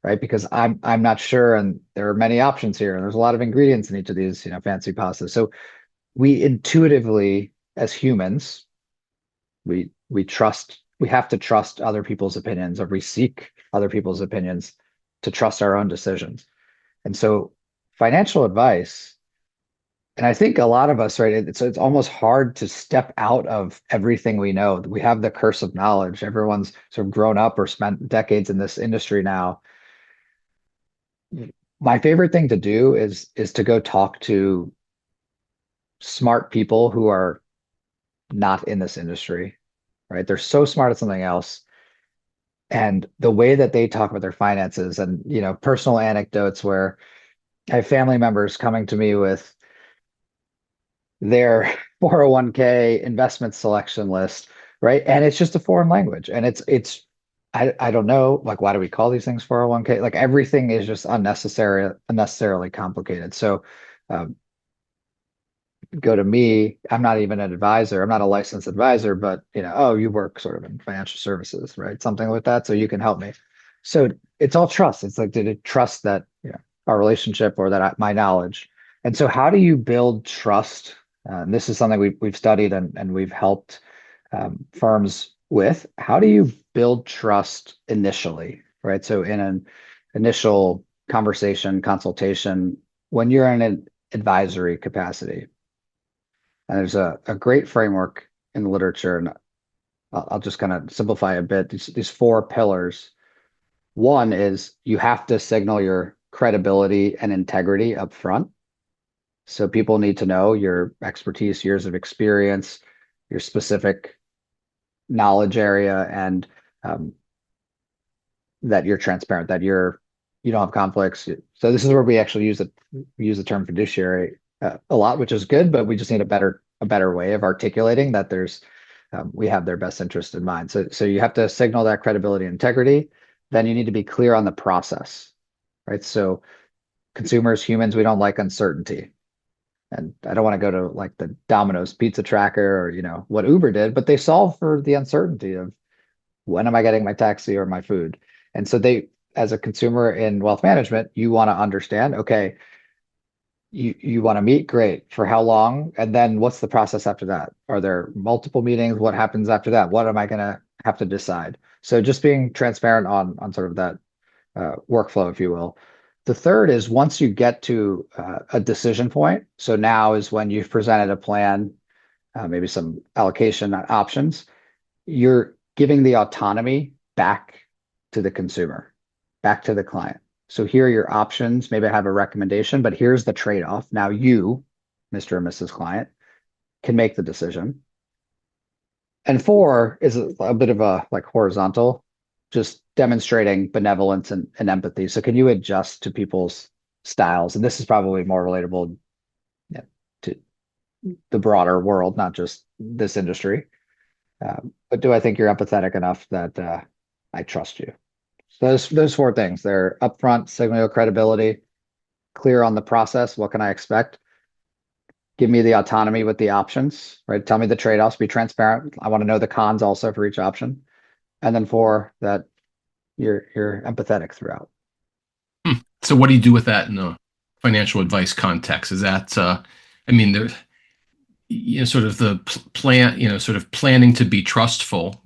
S2: Right? Because I'm not sure, and there are many options here, and there's a lot of ingredients in each of these, fancy pastas. So we intuitively, as humans, we have to trust other people's opinions, or we seek other people's opinions to trust our own decisions. And so financial advice, and I think a lot of us, right, it's almost hard to step out of everything we know. We have the curse of knowledge. Everyone's sort of grown up or spent decades in this industry now. My favorite thing to do is to go talk to smart people who are not in this industry, right? They're so smart at something else. And the way that they talk about their finances and, personal anecdotes where I have family members coming to me with their 401k investment selection list, right? And it's just a foreign language. And I don't know, like, why do we call these things 401k? Like everything is just unnecessarily complicated. So um, go to me. I'm not even an advisor. I'm not a licensed advisor, but oh, you work sort of in financial services, right? Something like that. So you can help me. So it's all trust. It's like, did it trust that, our relationship or that my knowledge And so how do you build trust? And this is something we've studied and we've helped firms with. How do you build trust initially, right? So in an initial conversation, consultation, when you're in an advisory capacity, and there's a great framework in the literature, and I'll just kind of simplify a bit. These four pillars. One is you have to signal your credibility and integrity up front. So people need to know your expertise, years of experience, your specific knowledge area, and um, that you're transparent, that you don't have conflicts. So this is where we actually use the term fiduciary a lot, which is good, but we just need a better way of articulating that there's we have their best interest in mind. So you have to signal that credibility and integrity. Then you need to be clear on the process, right? So consumers, humans, we don't like uncertainty. And I don't want to go to like the Domino's pizza tracker or, what Uber did, but they solve for the uncertainty of when am I getting my taxi or my food? And so as a consumer in wealth management, you want to understand, okay, you want to meet, great. For how long? And then what's the process after that? Are there multiple meetings? What happens after that? What am I going to have to decide? So just being transparent on sort of that workflow, if you will. The third is once you get to a decision point. So now is when you've presented a plan, maybe some allocation options. You're giving the autonomy back to the consumer, back to the client. So here are your options. Maybe I have a recommendation, but here's the trade-off. Now you, Mr. and Mrs. Client, can make the decision. And four is a bit of a like horizontal, just demonstrating benevolence and empathy. So can you adjust to people's styles? And this is probably more relatable, to the broader world, not just this industry. But do I think you're empathetic enough that I trust you? So those four things. They're upfront, signal credibility, clear on the process. What can I expect? Give me the autonomy with the options, right? Tell me the trade-offs, be transparent. I want to know the cons also for each option. And then four, that you're empathetic throughout.
S1: Hmm. So what do you do with that in a financial advice context? Is that, I mean, there, sort of the plan, sort of planning to be trustful,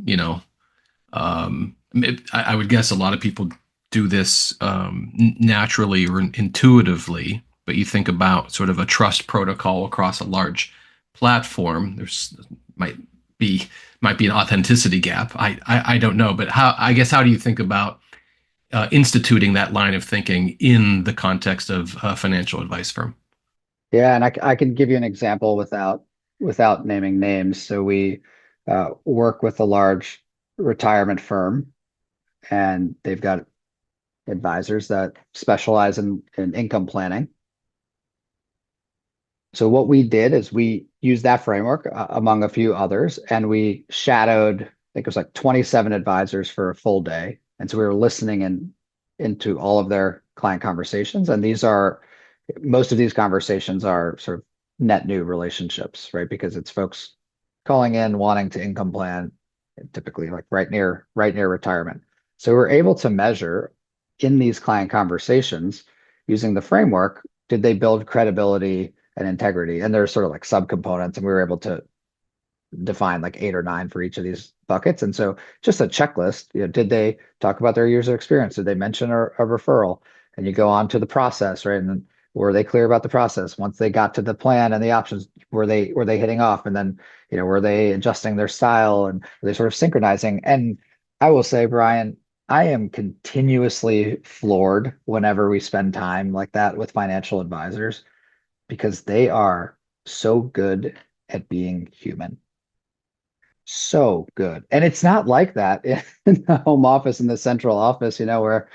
S1: I would guess a lot of people do this naturally or intuitively, but you think about sort of a trust protocol across a large platform. There's might be might be an authenticity gap. I don't know, but how do you think about instituting that line of thinking in the context of a financial advice firm?
S2: Yeah, and I can give you an example without naming names. So we work with a large retirement firm, and they've got advisors that specialize in income planning. So what we did is we used that framework among a few others, and we shadowed, I think it was like 27 advisors for a full day. And so we were listening into all of their client conversations. And most of these conversations are sort of net new relationships, right? Because it's folks calling in, wanting to income plan, typically like right near retirement. So we're able to measure in these client conversations using the framework, did they build credibility and integrity? And there's sort of like subcomponents, and we were able to define like eight or nine for each of these buckets. And so just a checklist, did they talk about their years of experience? Did they mention a referral? And you go on to the process, right? And then were they clear about the process? Once they got to the plan and the options, were they hitting off? And then, were they adjusting their style, and were they sort of synchronizing? And I will say, Brian, I am continuously floored whenever we spend time like that with financial advisors because they are so good at being human. So good. And it's not like that in the home office, in the central office, where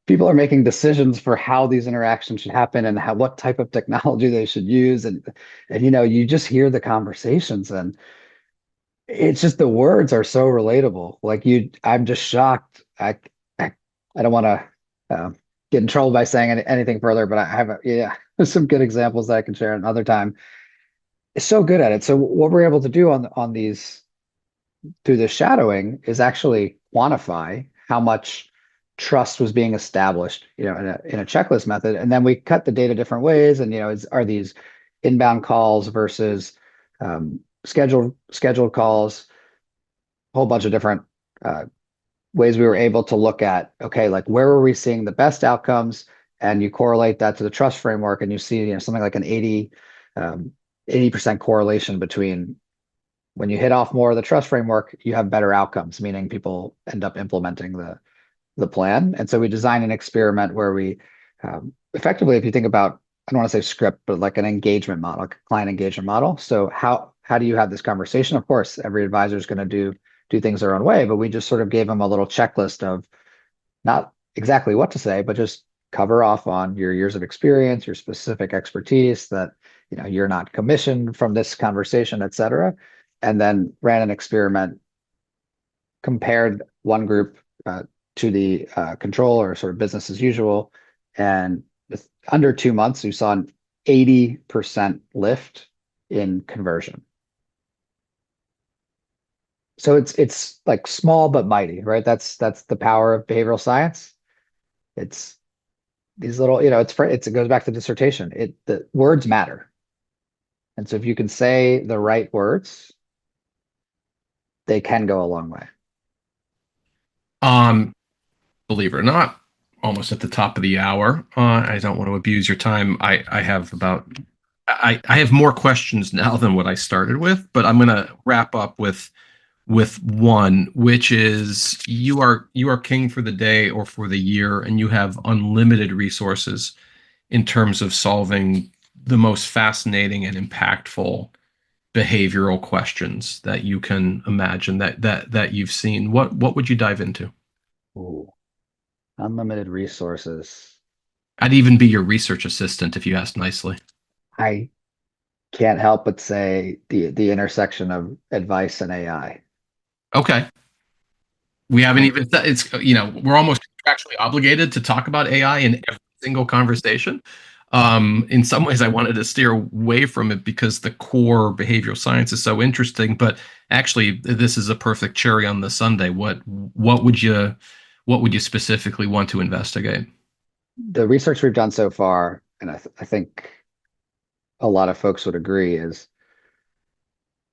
S2: people are making decisions for how these interactions should happen and what type of technology they should use. And you just hear the conversations, and it's just the words are so relatable. I'm just shocked. I, I don't want to get in trouble by saying anything further, but I have some good examples that I can share another time. It's so good at it. So what we're able to do on these through the shadowing is actually quantify how much trust was being established, in a checklist method. And then we cut the data different ways. And, are these inbound calls versus scheduled calls, a whole bunch of different uh, ways we were able to look at, okay, like where were we seeing the best outcomes? And you correlate that to the trust framework and you see, something like an um, 80% correlation between when you hit off more of the trust framework, you have better outcomes, meaning people end up implementing the plan. And so we designed an experiment where we effectively, if you think about, I don't want to say script, but like an engagement model, like a client engagement model. So how do you have this conversation? Of course, every advisor is going to do things their own way, but we just sort of gave them a little checklist of not exactly what to say, but just cover off on your years of experience, your specific expertise, that you're not commissioned from this conversation, et cetera. And then ran an experiment, compared one group to the control, or sort of business as usual. And with under 2 months, we saw an 80% lift in conversion. So it's like small but mighty, right? That's the power of behavioral science. It's these little, it goes back to dissertation. The words matter. And so if you can say the right words, they can go a long way.
S1: Um, Believe it or not, almost at the top of the hour. I don't want to abuse your time. I have more questions now than what I started with, but I'm going to wrap up with one, which is you are king for the day or for the year, and you have unlimited resources in terms of solving the most fascinating and impactful behavioral questions that you can imagine that you've seen. What would you dive into?
S2: Ooh, unlimited resources.
S1: I'd even be your research assistant if you asked nicely.
S2: I can't help but say the intersection of advice and AI.
S1: Okay. We haven't
S2: Like,
S1: even, it's, we're almost contractually obligated to talk about AI in every single conversation. In some ways, I wanted to steer away from it because the core behavioral science is so interesting. But actually, this is a perfect cherry on the sundae. What would you specifically want to investigate?
S2: the research we've done so far, and I think a lot of folks would agree, is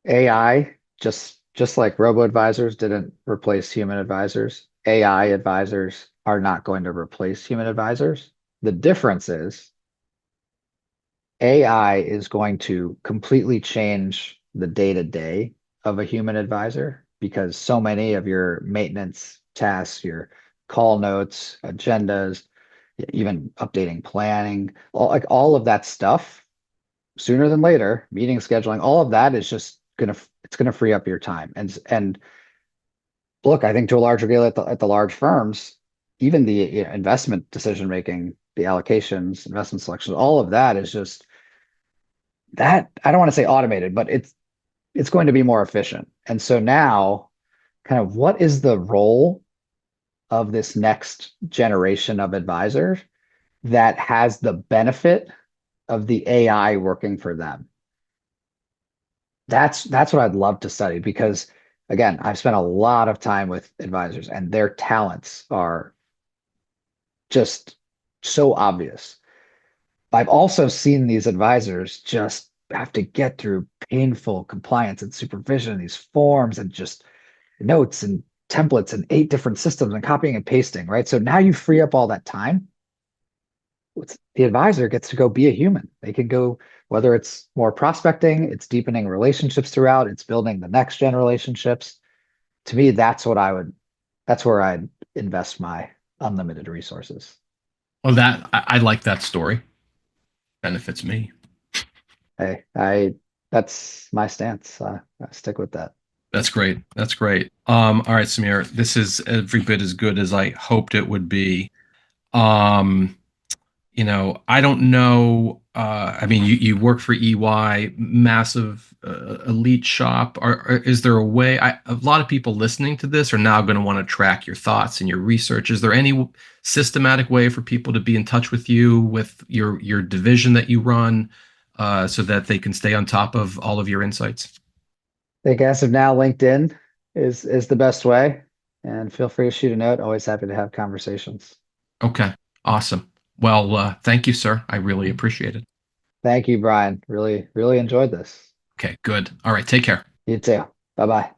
S2: AI, just like robo advisors didn't replace human advisors, AI advisors are not going to replace human advisors. The difference is AI is going to completely change the day-to-day of a human advisor, because so many of your maintenance tasks, your call notes, agendas, even updating planning, all of that stuff, sooner than later, meeting scheduling, all of that is just gonna free up your time. And look, I think to a large degree at the large firms, even the investment decision making, the allocations, investment selections, all of that is just that. I don't want to say automated, but it's going to be more efficient. And so now, kind of, what is the role of this next generation of advisors that has the benefit of the AI working for them? That's what I'd love to study, because again, I've spent a lot of time with advisors and their talents are just so obvious. I've also seen these advisors just have to get through painful compliance and supervision, these forms and just notes and templates and 8 different systems and copying and pasting, right? So now you free up all that time. The advisor gets to go be a human. They can go, whether it's more prospecting, it's deepening relationships throughout, it's building the next gen relationships. To me, that's where I'd invest my unlimited resources.
S1: Well, I like that story. Benefits me.
S2: That's my stance. I stick with that.
S1: That's great. That's great. All right, Samir, this is every bit as good as I hoped it would be. Um, I don't know. I mean, you work for EY, massive elite shop. Is there a way? A lot of people listening to this are now going to want to track your thoughts and your research. Is there any systematic way for people to be in touch with you, with your division that you run, so that they can stay on top of all of your insights?
S2: I think as of now, LinkedIn is the best way. and feel free to shoot a note. Always happy to have conversations.
S1: Okay, awesome. Well, thank you, sir. I really appreciate it.
S2: Thank you, Brian. Really, really enjoyed this.
S1: Okay, good. All right, take care.
S2: You too. Bye bye.